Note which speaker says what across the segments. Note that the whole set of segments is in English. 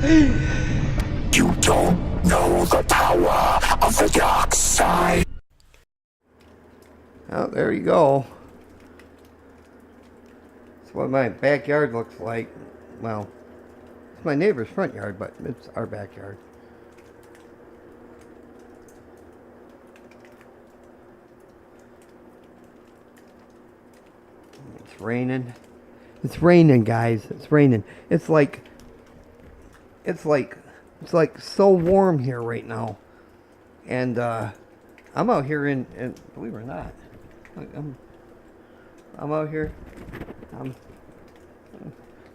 Speaker 1: You don't know the power of the dark side.
Speaker 2: Oh, there you go. That's what my backyard looks like. Well, it's my neighbor's front yard, but it's our backyard. It's raining. It's raining, guys. It's raining. It's like so warm here right now. And I'm out here in believe it or not, I'm out here. I'm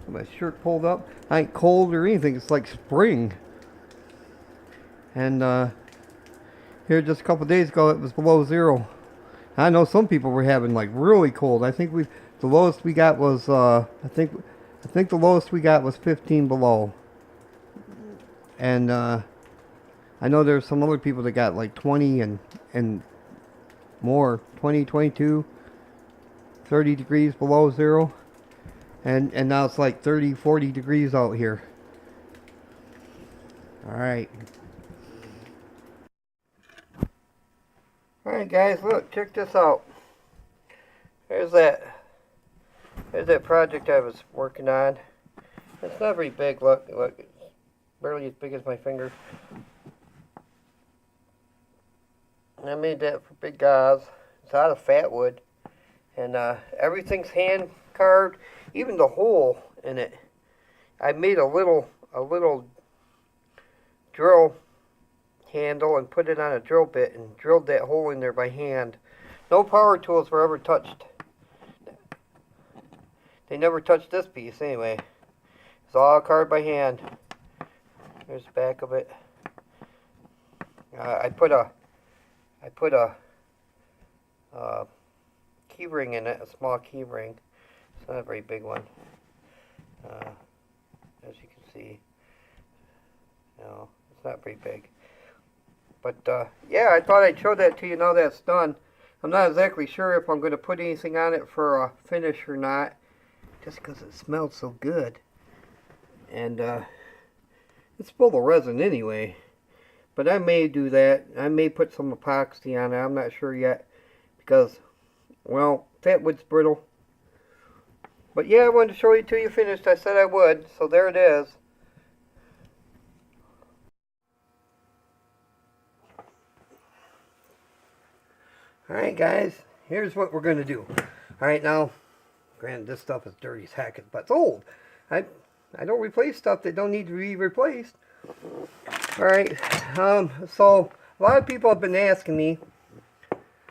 Speaker 2: my shirt pulled up. I ain't cold or anything. It's like spring. And here just a couple of days ago, it was below zero. I know some people were having like really cold. I think the lowest we got was I think the lowest we got was 15 below. And I know there's some other people that got like 20 and more, 20, 22, 30 degrees below zero. And now it's like 30, 40 degrees out here. Alright. Alright guys, look, check this out. There's that project I was working on. It's not very big, look, it's barely as big as my finger. And I made that for big guys. It's out of fat wood. And everything's hand carved, even the hole in it. I made a little drill handle and put it on a drill bit and drilled that hole in there by hand. No power tools were ever touched. They never touched this piece anyway. It's all carved by hand. There's the back of it. I put a key ring in it, a small key ring. It's not a very big one. As you can see, no, it's not very big. But yeah, I thought I'd show that to you now that it's done. I'm not exactly sure if I'm going to put anything on it for a finish or not, just because it smells so good. And it's full of resin anyway. But I may do that. I may put some epoxy on it. I'm not sure yet. Because, well, fat wood's brittle. But yeah, I wanted to show it to you finished. I said I would. So there it is. Alright guys, here's what we're going to do. Alright, now, granted this stuff is dirty as heck, but it's old. I don't replace stuff that don't need to be replaced. Alright, so a lot of people have been asking me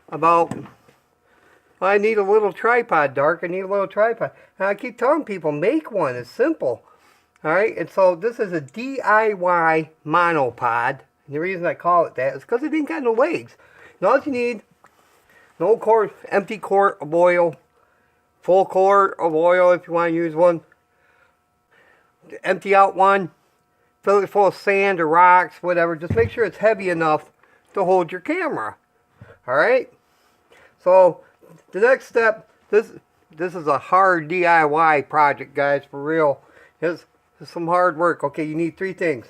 Speaker 2: about, I need a little tripod, Dark. I need a little tripod. And I keep telling people, make one. It's simple. Alright, and so this is a DIY monopod. And the reason I call it that is because it ain't got no legs. And all you need, no quart, empty quart of oil, full quart of oil if you want to use one. Empty out one, fill it full of sand or rocks, whatever. Just make sure it's heavy enough to hold your camera. Alright? So, the next step, this is a hard DIY project, guys, for real. It's some hard work. Okay, you need three things.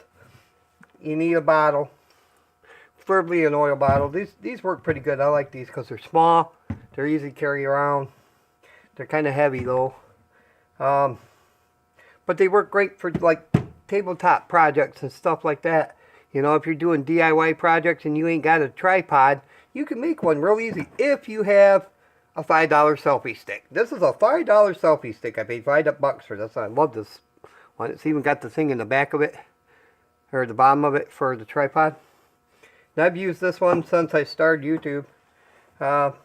Speaker 2: You need a bottle. Preferably an oil bottle. These work pretty good. I like these because they're small. They're easy to carry around. They're kind of heavy though. But they work great for like tabletop projects and stuff like that. You know, if you're doing DIY projects and you ain't got a tripod, you can make one real easy if you have a $5 selfie stick. This is a $5 selfie stick. I paid $5 for this. I love this one. It's even got the thing in the back of it, or the bottom of it for the tripod. And I've used this one since I started YouTube. But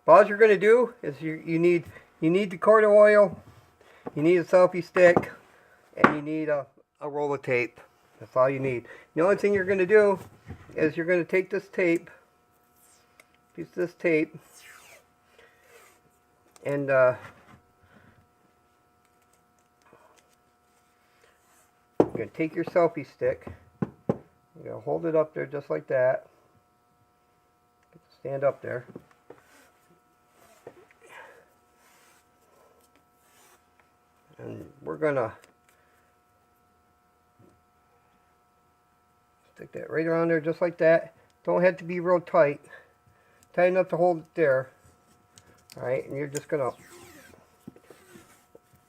Speaker 2: all you're going to do is you need the quart of oil, you need a selfie stick, and you need a roll of tape. That's all you need. The only thing you're going to do is you're going to take this tape, piece of this tape, and you're going to take your selfie stick. You're going to hold it up there just like that. Stand up there. And we're going to Stick that right around there just like that. Don't have to be real tight. Tight enough to hold it there. Alright, and you're just going to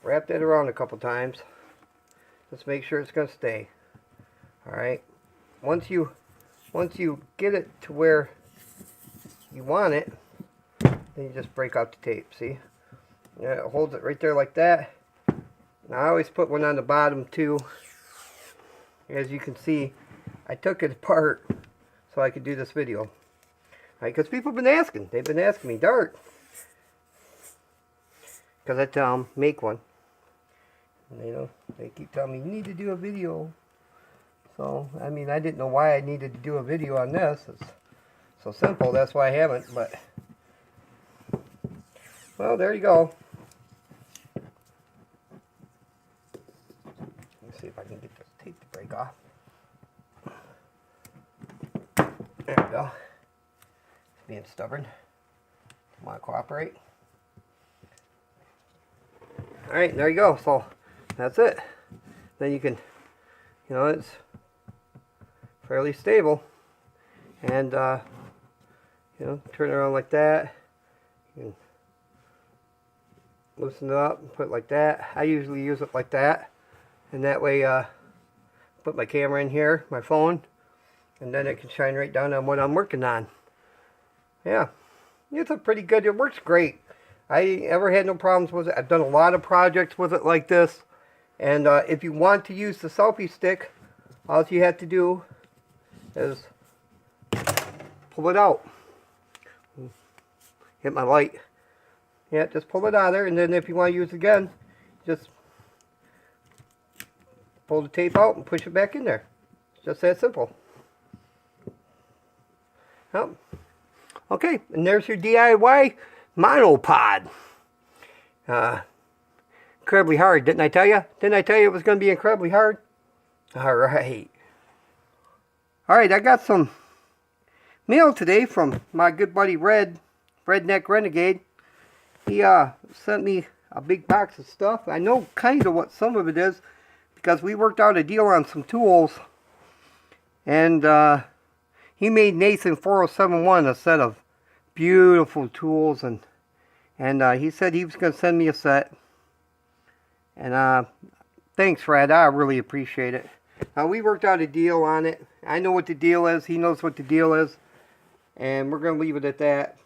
Speaker 2: wrap that around a couple times. Just make sure it's going to stay. Alright. Once you get it to where you want it, then you just break out the tape, see? Yeah, it holds it right there like that. Now I always put one on the bottom too. As you can see, I took it apart so I could do this video. Right, because people have been asking. They've been asking me, Dart. Because I tell them, make one. And, you know, they keep telling me, you need to do a video. So, I mean, I didn't know why I needed to do a video on this. It's so simple, that's why I haven't, but... Well, there you go. Let's see if I can get this tape to break off. There we go. It's being stubborn. Want to cooperate? Alright, there you go. So, that's it. Then you can, you know, it's fairly stable. And, you know, turn it around like that. You can loosen it up and put it like that. I usually use it like that. And that way, put my camera in here, my phone, and then it can shine right down on what I'm working on. Yeah, it's a pretty good, it works great. I ever had no problems with it. I've done a lot of projects with it like this. And if you want to use the selfie stick, all you have to do is pull it out. Hit my light. Yeah, just pull it out of there, and then if you want to use it again, just pull the tape out and push it back in there. It's just that simple. Yep. Okay, and there's your DIY monopod. Incredibly hard, didn't I tell you? Didn't I tell you it was going to be incredibly hard? Alright. Alright, I got some mail today from my good buddy Redneck Renegade. He sent me a big box of stuff. I know kind of what some of it is because we worked out a deal on some tools. And he made Nathan 4071 a set of beautiful tools, and he said he was going to send me a set. And thanks, Fred. I really appreciate it. We worked out a deal on it. I know what the deal is. He knows what the deal is. And we're going to leave it at that.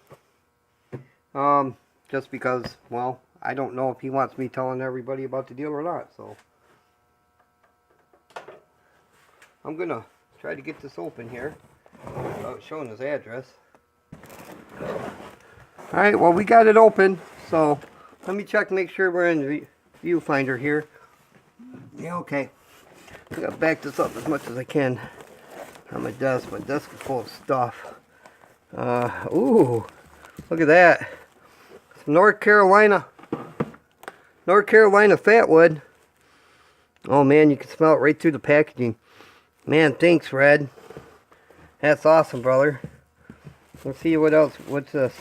Speaker 2: Just because, well, I don't know if he wants me telling everybody about the deal or not. So I'm going to try to get this open here without showing his address. Alright, well, we got it open. So let me check and make sure we're in the viewfinder here. Yeah, okay. I'm going to back this up as much as I can on my desk. My desk is full of stuff. Ooh, look at that. Some North Carolina fatwood. Oh man, you can smell it right through the packaging. Man, thanks, Fred. That's awesome, brother. Let's see what else. What's this?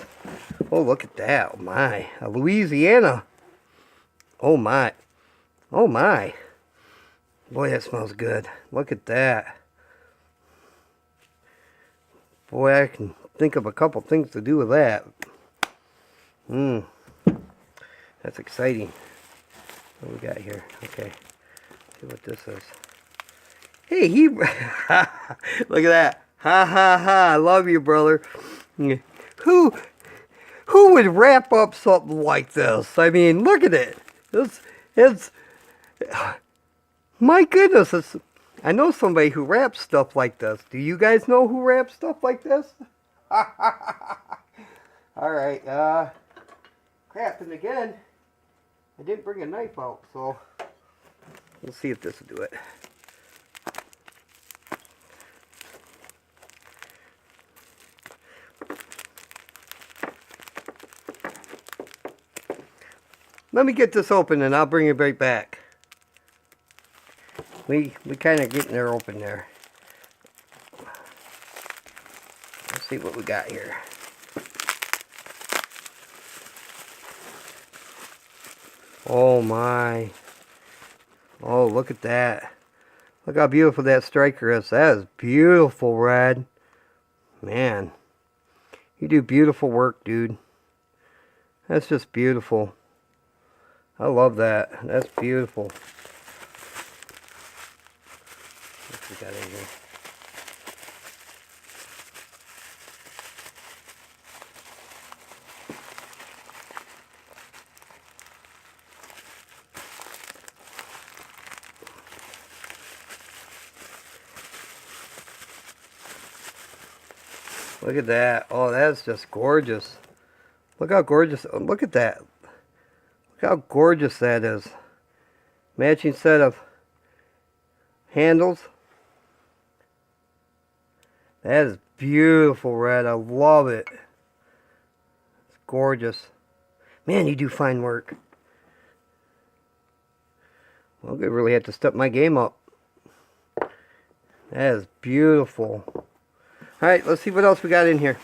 Speaker 2: Oh, look at that. Oh my. A Louisiana. Oh my. Oh my. Boy, that smells good. Look at that. Boy, I can think of a couple things to do with that. That's exciting. What do we got here? Okay. See what this is. Hey, he... Look at that. Ha ha ha. I love you, brother. Who would wrap up something like this? I mean, look at it. It's my goodness, I know somebody who wraps stuff like this. Do you guys know who wraps stuff like this? Alright, crap, and again, I didn't bring a knife out, so we'll see if this will do it. Let me get this open and I'll bring it right back. We kind of getting there open there. Let's see what we got here. Oh my. Oh, look at that. Look how beautiful that striker is. That is beautiful, Red. Man, you do beautiful work, dude. That's just beautiful. I love that. That's beautiful. What we got in here? Look at that. Oh, that's just gorgeous. Look how gorgeous. Oh, look at that. Look how gorgeous that is. Matching set of handles. That is beautiful, Red. I love it. It's gorgeous. Man, you do fine work. Well, I really have to step my game up. That is beautiful. Alright, let's see what else we got in here.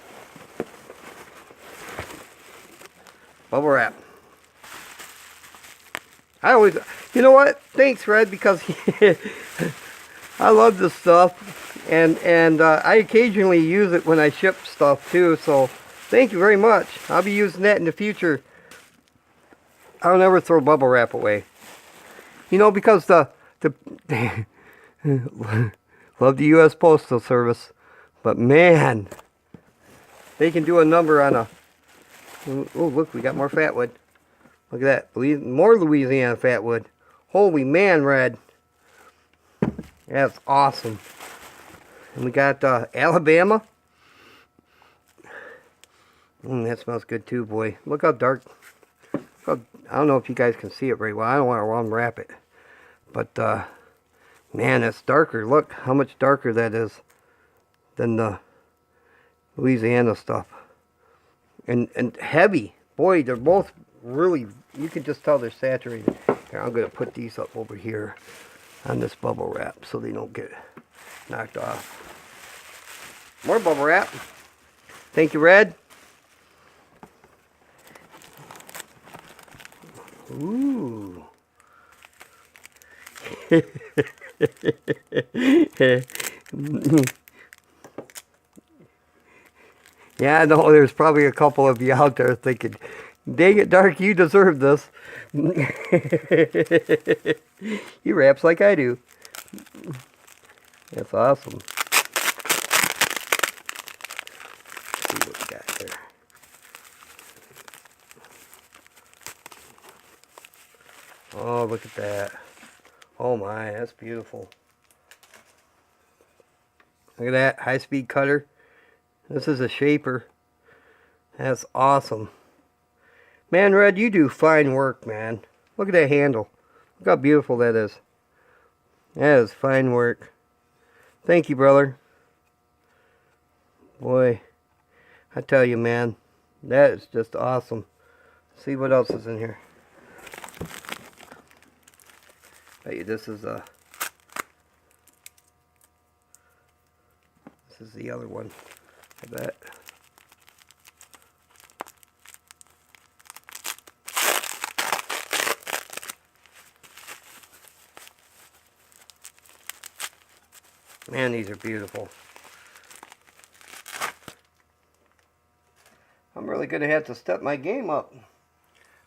Speaker 2: Bubble wrap. I always, you know what? Thanks, Red, because I love this stuff, and I occasionally use it when I ship stuff too. So thank you very much. I'll be using that in the future. I'll never throw bubble wrap away. You know, because the love the U.S. Postal Service. But man, they can do a number on a... Oh, look, we got more fatwood. Look at that. More Louisiana fatwood. Holy man, Red. That's awesome. And we got Alabama. That smells good too, boy. Look how dark. I don't know if you guys can see it very well. I don't want to unwrap it. But, man, that's darker. Look how much darker that is than the Louisiana stuff. And heavy. Boy, they're both really, you can just tell they're saturated. Here, I'm going to put these up over here on this bubble wrap so they don't get knocked off. More bubble wrap. Thank you, Red. Ooh. Yeah, I know there's probably a couple of you out there thinking, dang it, Dark, you deserve this. He raps like I do. That's awesome. Let's see what we got here. Oh, look at that. Oh my, that's beautiful. Look at that, high-speed cutter. This is a shaper. That's awesome. Man, Red, you do fine work, man. Look at that handle. Look how beautiful that is. That is fine work. Thank you, brother. Boy, I tell you, man, that is just awesome. Let's see what else is in here. Hey, this is the other one. I bet. Man, these are beautiful. I'm really going to have to step my game up.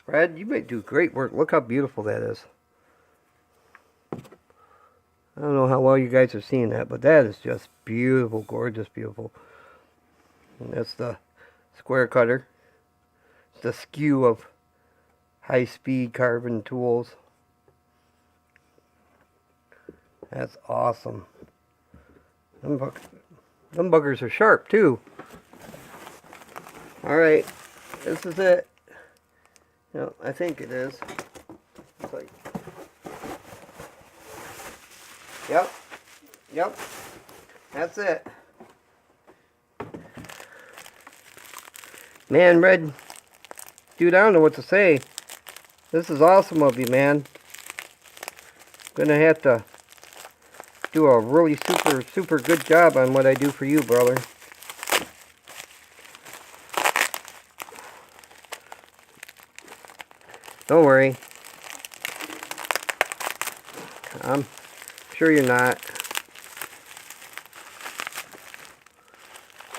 Speaker 2: Red, you may do great work. Look how beautiful that is. I don't know how well you guys are seeing that, but that is just beautiful, gorgeous, beautiful. And that's the square cutter. It's the skew of high-speed carbon tools. That's awesome. Them buggers are sharp too. Alright, this is it. No, I think it is. It's like, yep, that's it. Man, Red, dude, I don't know what to say. This is awesome of you, man. Gonna have to do a really super good job on what I do for you, brother. Don't worry. I'm sure you're not.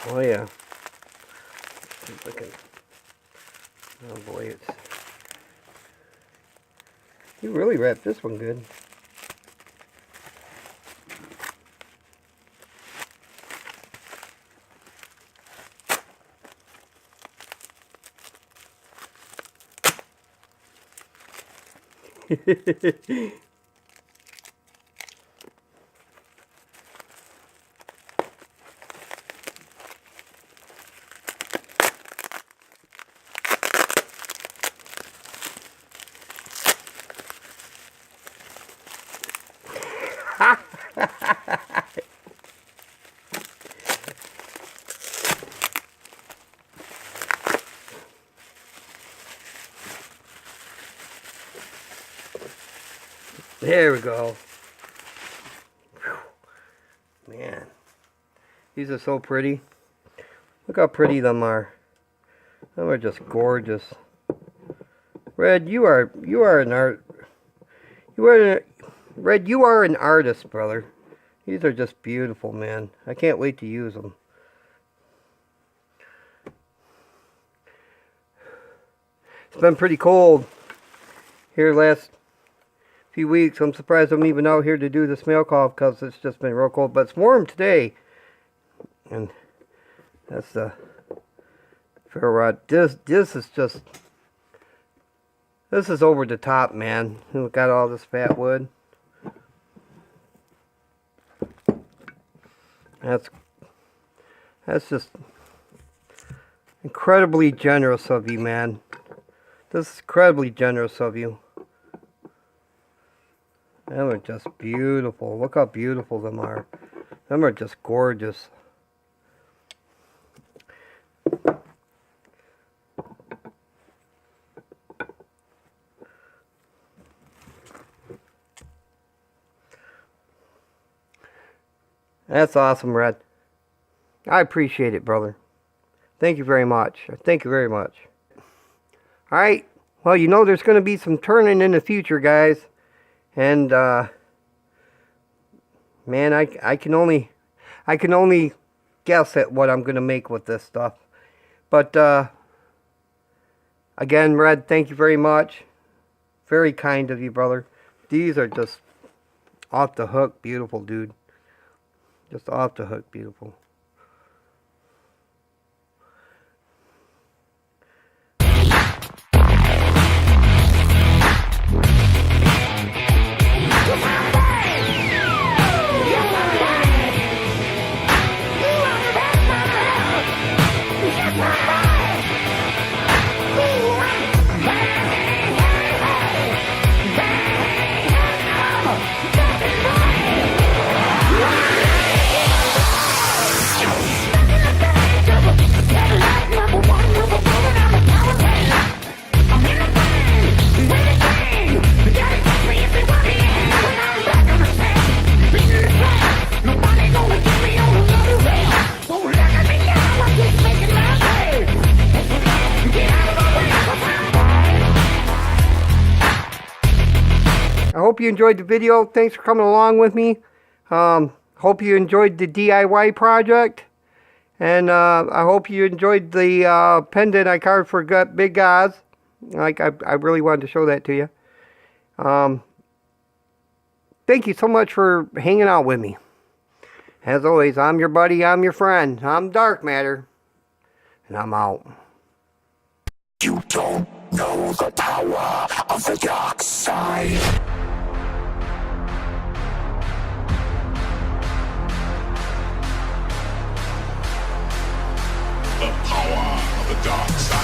Speaker 2: Oh yeah. See if I can... Oh boy, it's... You really wrapped this one good. There we go. Whew. Man, these are so pretty. Look how pretty them are. Them are just gorgeous. Red, you are an Red, you are an artist, brother. These are just beautiful, man. I can't wait to use them. It's been pretty cold here last few weeks. I'm surprised I'm even out here to do this mail call because it's just been real cold. But it's warm today. And that's the ferro rod. This is just... This is over the top, man. We've got all this fat wood. That's just incredibly generous of you, man. This is incredibly generous of you. Them are just beautiful. Look how beautiful them are. Them are just gorgeous. That's awesome, Red. I appreciate it, brother. Thank you very much. Thank you very much. Alright. Well, you know there's going to be some turning in the future, guys. And, man, I can only guess at what I'm going to make with this stuff. But, again, Red, thank you very much. Very kind of you, brother. These are just off the hook beautiful, dude. Just off the hook beautiful. I hope you enjoyed the video. Thanks for coming along with me. Hope you enjoyed the DIY project. And I hope you enjoyed the pendant I carved for Big Oz. I really wanted to show that to you. Thank you so much for hanging out with me. As always, I'm your buddy, I'm your friend. I'm Dark Matter. And I'm out.
Speaker 1: You don't know the power of the dark side. The power of the dark side.